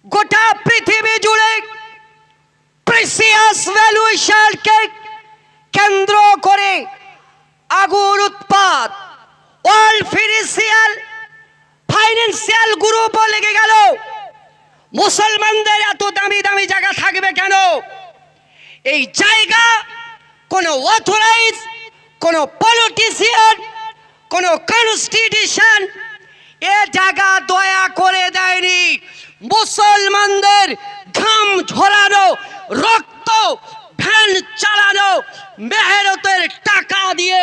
গোটা পৃথিবী জুড়ে প্রেসিয়াস ভ্যালুয়েশনকে কেন্দ্র করে আগুন উৎপাত, ওয়ার্ল্ড ফাইন্যান্সিয়াল গ্রুপ লেগে গেল। মুসলমানদের এত দামি দামি জায়গা থাকবে কেন? এই জায়গা কোনো অথরাইজ, কোনো পলিটিশিয়ান, কোনো কনস্টিটিউশন এ জায়গা দয়া করে দেয়নি। মুসলমানদের ঘাম ঝরানো, রক্ত, ভ্যান চালানো, মেহনতের টাকা দিয়ে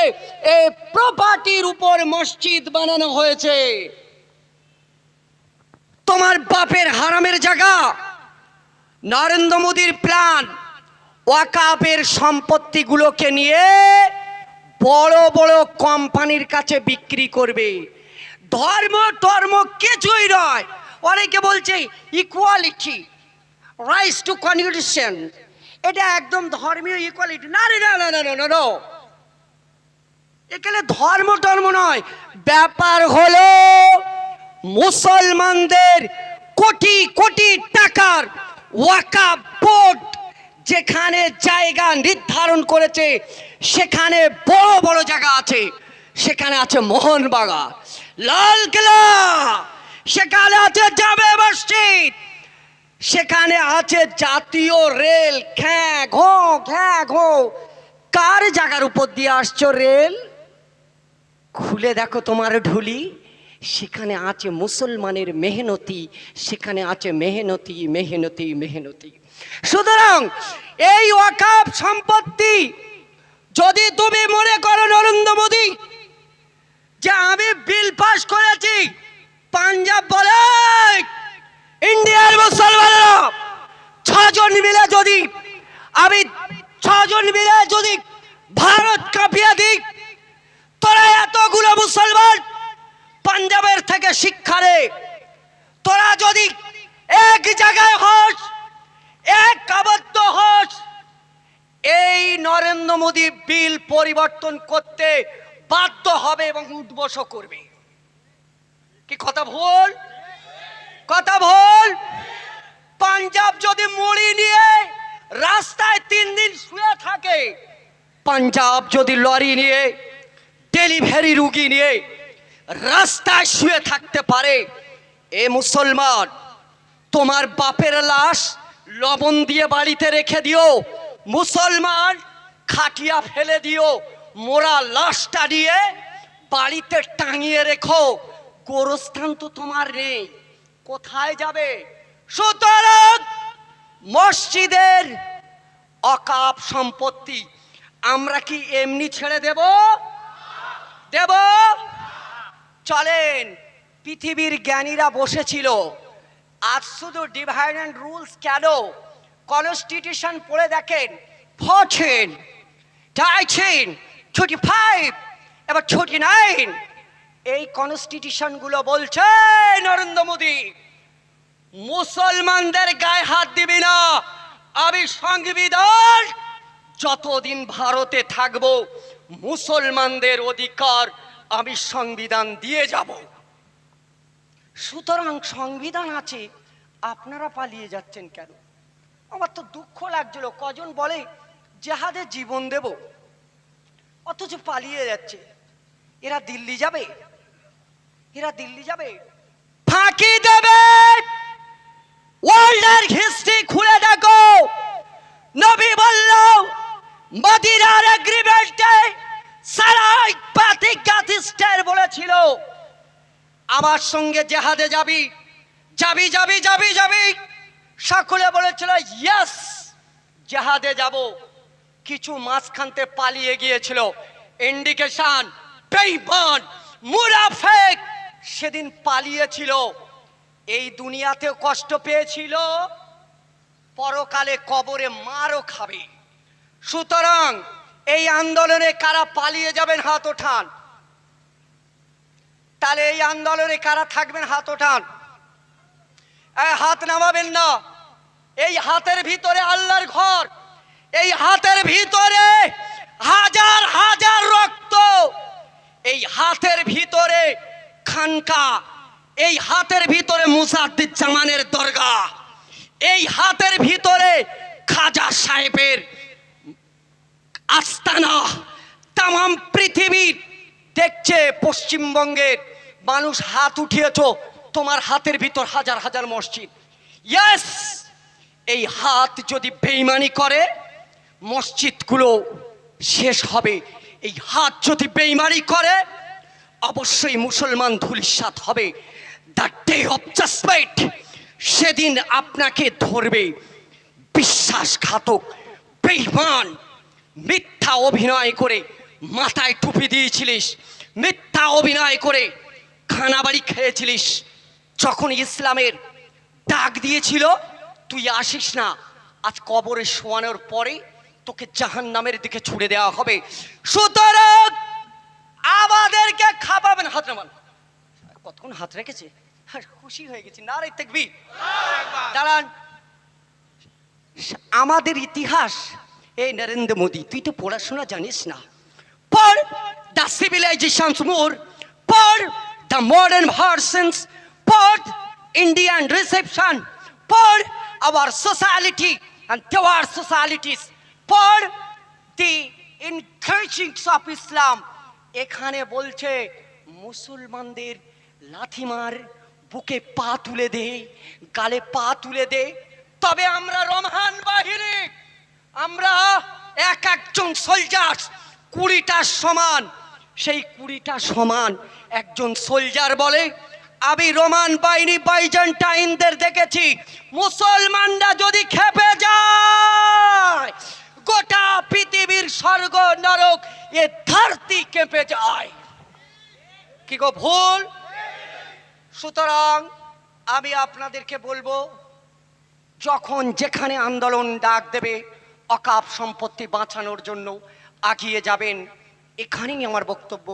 এই প্রপার্টির উপর মসজিদ বানানো হয়েছে। তোমার বাপের হারামের জায়গা। নরেন্দ্র মোদীর প্ল্যান ওয়াকাফের সম্পত্তিগুলোকে নিয়ে বড় বড় কোম্পানির কাছে বিক্রি করবে। ধর্ম কিছুই নয়। অনেকে বলছে ইকুয়ালিটি, রাইটস টু কনস্টিটিউশন, এটা একদম ধর্মীয় ইকুয়ালিটি। না রে, না না না না না, এখানে ধর্ম নয়। ব্যাপার হলো মুসলমানদের কোটি কোটি টাকার ওয়াকাফ বোর্ড যেখানে জায়গা নির্ধারণ করেছে, সেখানে বড় বড় জায়গা আছে। সেখানে আছে মোহনবাগান, লালকেল্লা, সেখানে আছে জামে মসজিদ, সেখানে আছে জাতীয় রেল। ঘ্যাঁ কার জায়গার উপর দিয়ে আসছো রেল? খুলে দেখো তোমার ঢুলি। সেখানে আছে মুসলমানের মেহনতি, সেখানে আছে মেহনতি। সুতরাং এই ওয়াকাফ সম্পত্তি যদি তুমি মনে করো নরেন্দ্র মোদী যে আমি বিল পাস করেছি, পাঞ্জাব বলে ইন্ডিয়ার মুসলমানেরা ছজন মিলে যদি ভারত কাঁপিয়ে দিই, তোরা এতগুলো মুসলমান পাঞ্জাবের থেকে শিক্ষা নে। তোরা যদি এক জায়গায় হস, এক আবদ্ধ হস, এই নরেন্দ্র মোদী বিল পরিবর্তন করতে বাধ্য হবে এবং উদ্বোস করবে। কি কথা ভুল? পাঞ্জাব যদি মুড়ি নিয়ে রাস্তায় 3 দিন শুয়ে থাকে, পাঞ্জাব যদি লরি নিয়ে, ডেলিভারি রুগী নিয়ে রাস্তায় শুয়ে থাকতে পারে, এ মুসলমান তোমার বাপের লাশ লবণ দিয়ে বাড়িতে রেখে দিও, মুসলমান খাটিয়া ফেলে দিও, মোরা লাশটা নিয়ে বাড়িতে টাঙিয়ে রেখো, গোরস্থান তো তোমার নেই, কোথায় যাবে? সুতরাং মসজিদের ওয়াকাফ সম্পত্তি আমরা কি এমনি ছেড়ে দেব? চলেন, পৃথিবীর জ্ঞানীরা বসেছিল। আজ শুধু ডিভাইড অ্যান্ড রুলস কেন, কনস্টিটিউশন পড়ে দেখেন, 14, 19, 35 এবার 39, এই কনস্টিটিউশন গুলো বলছে নরেন্দ্র মোদী মুসলমানদের গায়ে হাত দিবি না। আমি সংবিধান যতদিন ভারতে থাকবো, মুসলমানদের অধিকার আমি সংবিধান দিয়ে যাব। সুতরাং সংবিধান আছে, আপনারা পালিয়ে যাচ্ছেন কেন? আমার তো দুঃখ লাগছিল। কজন বলে জেহাদে জীবন দেব, অথচ পালিয়ে যাচ্ছে। এরা দিল্লি যাবে, ফাঁকি দেবে। ওয়ার্ল্ডের হিস্ট্রি খুলে দেখো, নবী বলল মদিনার এগ্রিমেন্টে সারাই পাতিকাতিস্টের বলেছিল আমার সঙ্গে জেহাদে যাবি। সকলে বলেছিল ইয়েস, জেহাদে যাব। কিছু মাঝখানতে পালিয়ে গিয়েছিল। ইন্ডিকেশন, বেঈমান, মুনাফিক সেদিন পালিয়েছিল। এই দুনিয়াতেও কষ্ট পেয়েছিল, পরকালে কবরে মারও খাবে। সুতরাং এই আন্দোলনে কারা পালিয়ে যাবেন হাত ওঠান। তাহলে এই আন্দোলনে কারা থাকবেন হাত ওঠান। হাত নামাবেন না। এই হাতের ভিতরে আল্লাহর ঘর, এই হাতের ভিতরে হাজার হাজার রক্ত, এই হাতের ভিতরে খানকা, এই হাতের ভিতরে মুসাদ্দিদ জামানের দরগা। এই হাতের ভিতরে খাজা সাহেবের আস্তানা। তামাম পৃথিবীর দেখছে, পশ্চিমবঙ্গের মানুষ হাত উঠিয়েছ, তোমার হাতের ভিতর হাজার হাজার মসজিদ। ইয়েস, এই হাত যদি বেঈমানি করে মসজিদগুলো শেষ হবে। এই হাত যদি বেঈমানি করে অবশ্যই মুসলমান ধূলিসাৎ হবে। দ্য ডে অফ জাজমেন্ট, সেদিন আপনাকে ধরবে বিশ্বাসঘাতক, বেঈমান। মিথ্যা অভিনয় করে মাথায় টুপি দিয়েছিলিস, মিথ্যা অভিনয় করে খানাবাড়ি খেয়েছিলিস। যখন ইসলামের ডাক দিয়েছিল তুই আসিস না, আজ কবরে শোয়ানোর পরে তোকে জাহান্নামের দিকে ছুড়ে দেওয়া হবে। সুতরাং আমাদেরকে খাপাবেন। হাত নামান। কতক্ষণ হাত রেখেছে, খুশি হয়ে গেছি। নারে তাকবীর। দাঁড়ান, আমাদের ইতিহাস। এই নরেন্দ্র মোদী, তুই তো পড়াশোনা জানিস না। পড় দ্য সিভিলাইজেশনস মোর, পড় দ্য মডার্ন ভার্সনস, পড় ইন্ডিয়ান রিসেপশন, পড় আওয়ার সোসাইটি অ্যান্ড দেওয়ার সোসাইটিস, পড় দি ইনকারেজিংস অফ ইসলাম। এখানে বলছে মুসলমানদের লাথি মার, বুকে পা তুলে দে, গালে পা তুলে দে। তবে আমরা রমহান বাহিনী, আমরা এক একজন সোলজার 20টা সমান। সেই 20টা সমান একজন সোলজার বলে, আমি রোমান বাহিনী বাইজেন্টাইনদের দেখেছি, মুসলমানরা যদি খেপে যায় গোটা পৃথিবীর স্বর্গ নরক এ ধরতি কেঁপে যায়। কি গো ভুল? সুতরাং আমি আপনাদেরকে বলবো, যখন যেখানে আন্দোলন ডাক দেবে অকাপ সম্পত্তি বাঁচানোর জন্য আগিয়ে যাবেন। এখানেই আমার বক্তব্য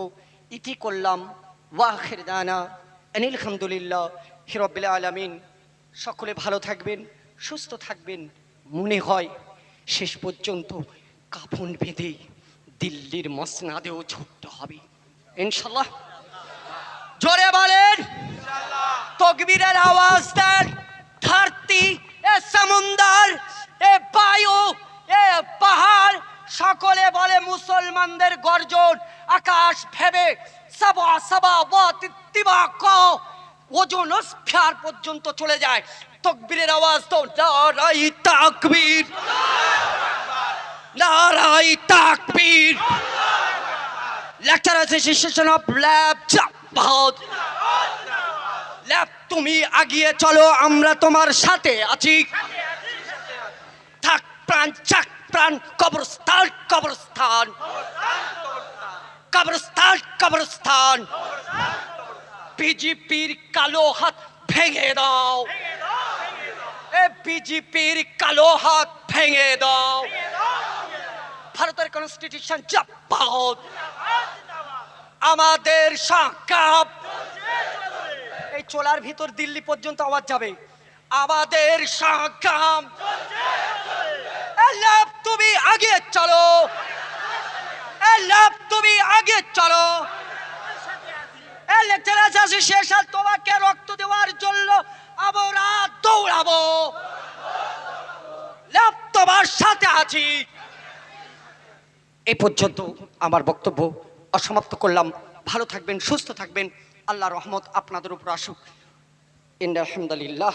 ইতি করলাম। ওয়াখির দানা আলহামদুলিল্লাহ রাব্বিল আলামিন। সকলে ভালো থাকবেন, সুস্থ থাকবেন। মনে হয় শেষ পর্যন্ত কাফন বেঁধে দিল্লির মসনাদেও ছুটতে হবে ইনশাল্লাহ। জোরে বলেন তকবীরের আওয়াজ দেন। ধরতি, এ সমুন্দর, এ বায়ু, এ পাহাড়, সকলে বলে মুসলমানদের গর্জন। আকাশ ভেবে সাবা সাবা ওয়াত ইত্তিবাক, ওজন স্ফিয়ার পর্যন্ত চলে যায়। তকবীরের আওয়াজ তো নারাই তাকবীর, নারাই তাকবীর। লেকচার অ্যাসোসিয়েশন অফ ল্যাব চাপাত। ল্যাব তুমি আগিয়ে চলো, আমরা তোমার সাথে আছি। থাক প্রাণ, চাক প্রাণ, কবরস্থান কবরস্থান, কবরস্থান কবরস্থান। বিজেপির কালো হাত ভেঙে দাও, এ বিজেপির কালো হাত ভেঙে দাও। ভারতের কনস্টিটিউশন চাপাত, আমাদের সংগ্রাম। এই চোলার ভিতর দিল্লি পর্যন্ত আওয়াজ যাবে, আমাদের সংগ্রাম। লাভ তুমি আগে চলো, লাভ তুমি আগে চলো। শেষ, তোমাকে রক্ত দেওয়ার জন্য আমরা দৌড়াবো। লাভ তোমার সাথে আছি। এই পর্যন্ত আমার বক্তব্য অসমাপ্ত করলাম। ভালো থাকবেন, সুস্থ থাকবেন। আল্লাহর রহমত আপনাদের উপর আসুক। ইন্নাল হামদুলিল্লাহ।